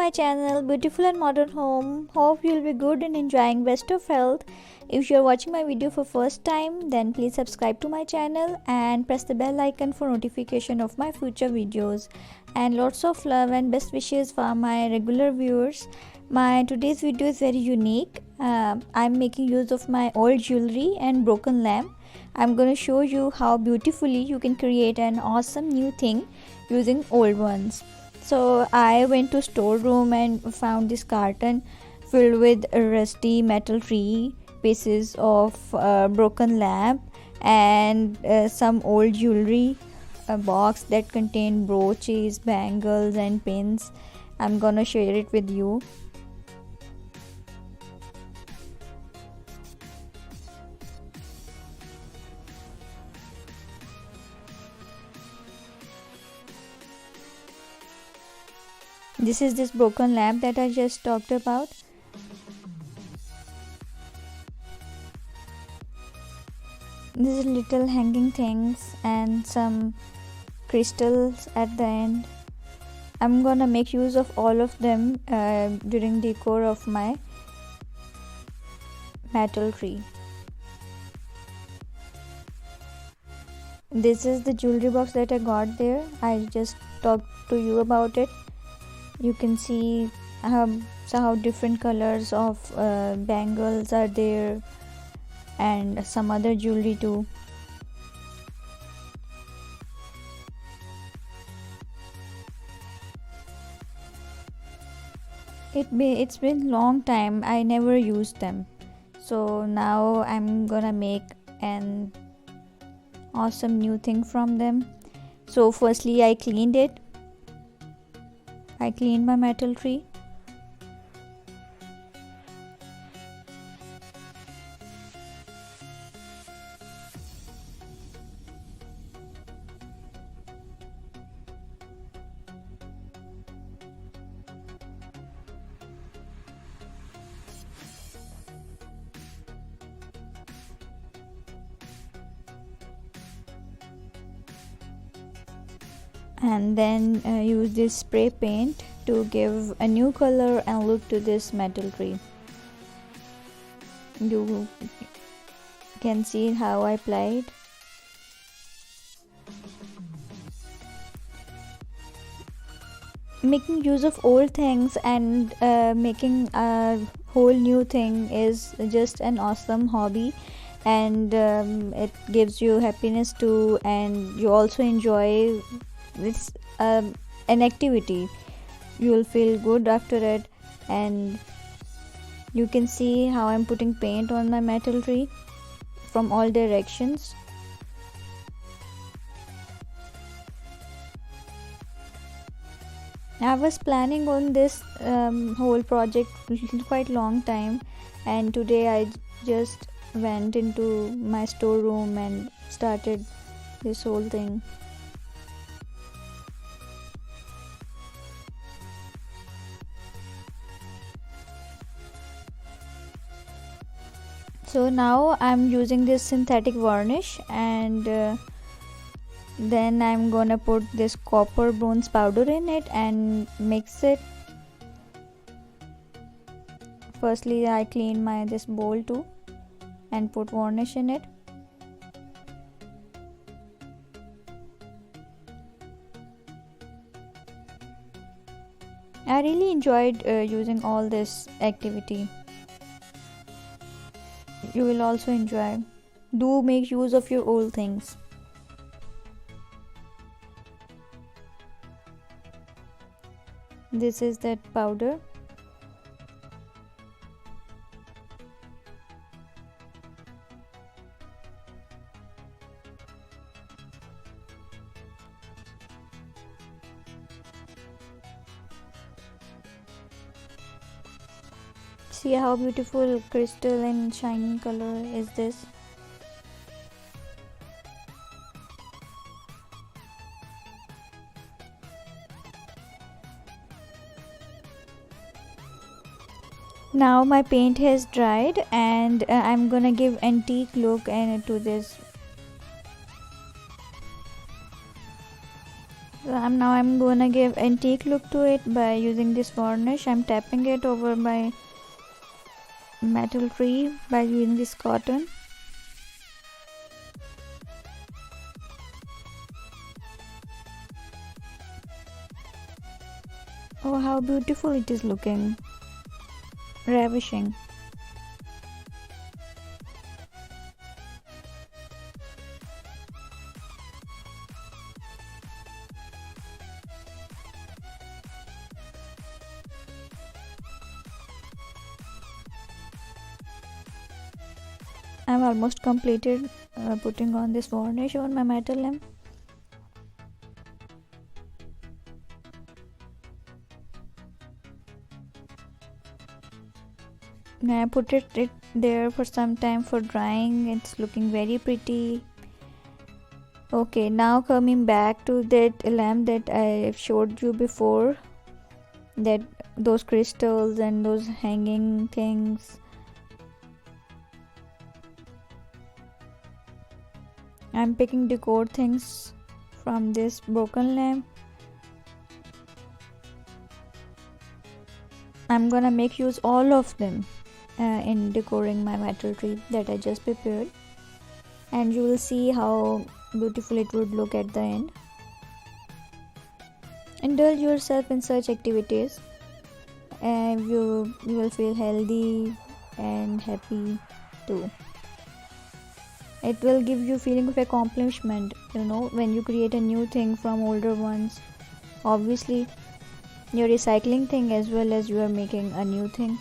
my channel Beautiful and Modern Home. Hope you'll be good and enjoying best of health. If you're watching my video for first time, then please subscribe to my channel and press the bell icon for notification of my future videos. And lots of love and best wishes for my regular viewers. My today's video is very unique. I'm making use of my old jewelry and broken lamp. I'm going to show you how beautifully you can create an awesome new thing using old ones. So I went to storeroom and found this carton filled with rusty metal tree, pieces of broken lamp, and some old jewelry, a box that contained brooches, bangles and pins. I'm gonna share it with you. This is this broken lamp that I just talked about. These little hanging things and some crystals at the end. I'm gonna make use of all of them during the decor of my metal tree. This is the jewelry box that I got there. I just talked to you about it. You can see how different colors of bangles are there and some other jewelry too. It's been long time I never used them, so now I'm gonna make an awesome new thing from them. So firstly I cleaned it. I cleaned my metal tree. And then use this spray paint to give a new color and look to this metal tree. You can see how I applied. Making use of old things and making a whole new thing is just an awesome hobby, and it gives you happiness too, and you also enjoy this an activity. You will feel good after it. And you can see how I'm putting paint on my metal tree from all directions. I was planning on this whole project quite long time, and today I just went into my storeroom and started this whole thing. So now I'm using this synthetic varnish, and then I'm gonna put this copper bronze powder in it and mix it. Firstly I clean this bowl too and put varnish in it. I really enjoyed using all this activity. You will also enjoy. Do make use of your old things. This is that powder. See how beautiful crystal and shiny color is this. Now my paint has dried, and I'm gonna give antique look to this So I'm gonna give antique look to it by using this varnish. I'm tapping it over my metal tree by using this cotton. Oh, how beautiful it is looking. Ravishing. I'm almost completed putting on this varnish on my metal lamp. Now I put it there for some time for drying. It's looking very pretty. Okay, now coming back to that lamp that I showed you before, that those crystals and those hanging things. I'm picking decor things from this broken lamp. I'm gonna make use all of them in decorating my metal tree that I just prepared, and you will see how beautiful it would look at the end. Indulge yourself in such activities and you will feel healthy and happy too. It will give you feeling of accomplishment, when you create a new thing from older ones. Obviously you're recycling thing as well as you are making a new thing.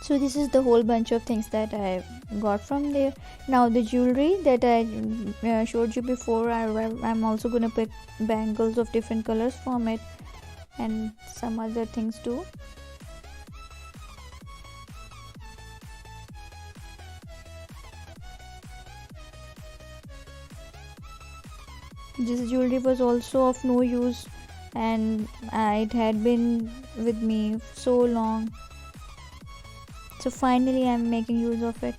So this is the whole bunch of things that I got from there. Now the jewelry that I showed you before, I'm also gonna pick bangles of different colors from it and some other things too. This jewelry was also of no use, and it had been with me so long. So finally I'm making use of it.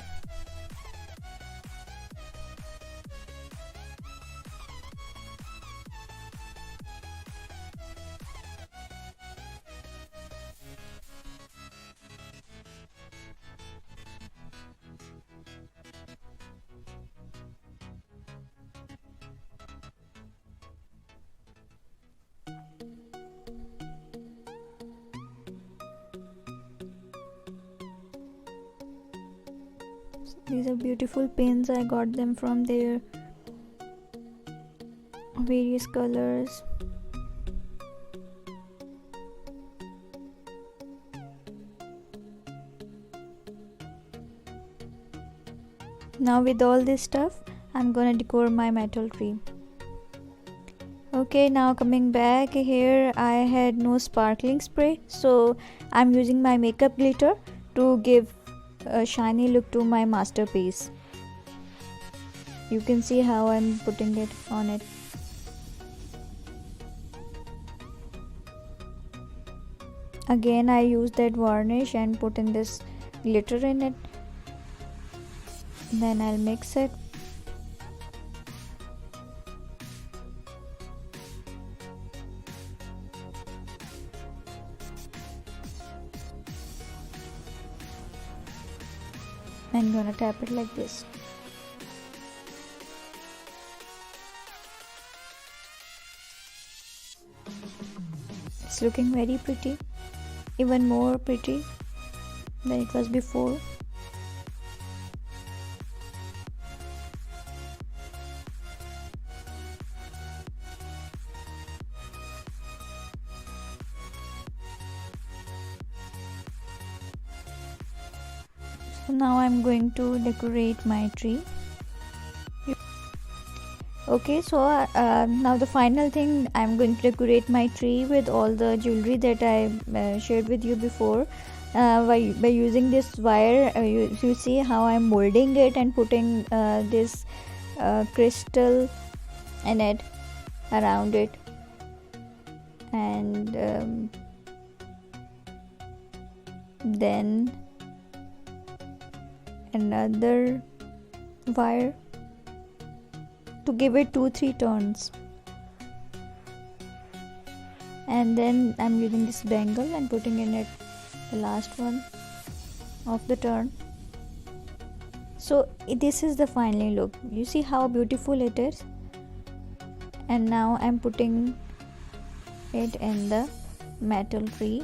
These are beautiful pins. I got them from there. Various colors. Now with all this stuff, I'm gonna decor my metal tree. Okay, now coming back here, I had no sparkling spray, so I'm using my makeup glitter to give a shiny look to my masterpiece. You can see how I'm putting it on it. Again I use that varnish and put in this glitter in it. Then I'll mix it. I'm gonna tap it like this. It's looking very pretty, even more pretty than it was before. So now I'm going to decorate my tree. Okay, so now the final thing, I'm going to decorate my tree with all the jewelry that I shared with you before. By using this wire, you see how I'm molding it and putting this crystal in it, around it, and then another wire to give it 2-3 turns. And then I'm using this bangle and putting in it the last one of the turn. So this is the final look. You see how beautiful it is. And now I'm putting it in the metal tree.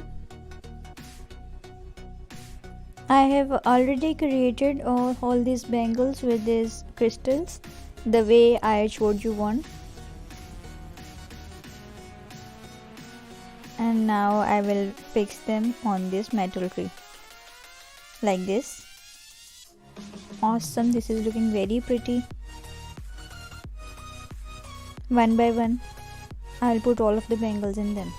I have already created all these bangles with these crystals the way I showed you one. And now I will fix them on this metal tree like this. Awesome, this is looking very pretty. One by one I'll put all of the bangles in them.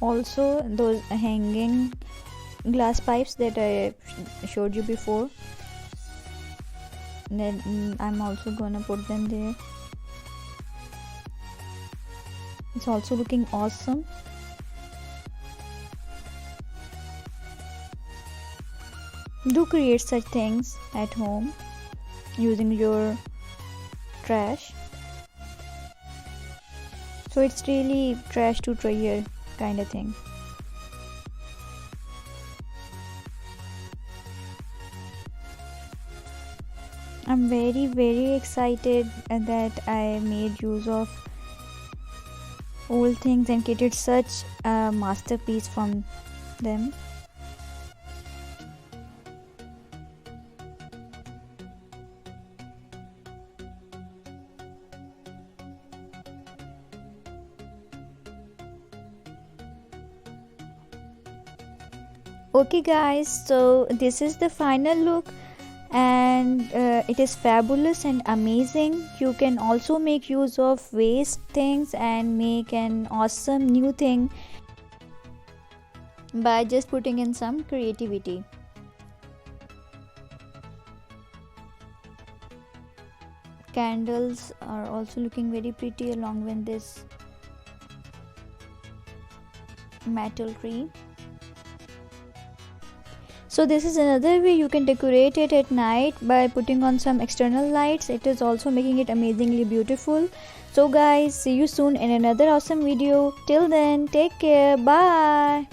Also those hanging glass pipes that I showed you before, then I'm also gonna put them there. It's also looking awesome. Do create such things at home using your trash. So it's really trash to treasure kind of thing. I'm very excited that I made use of old things and created such a masterpiece from them. Okay guys, so this is the final look, and it is fabulous and amazing. You can also make use of waste things and make an awesome new thing by just putting in some creativity. Candles are also looking very pretty along with this metal tree. So this is another way you can decorate it at night by putting on some external lights. It is also making it amazingly beautiful. So guys, see you soon in another awesome video. Till then, take care. Bye.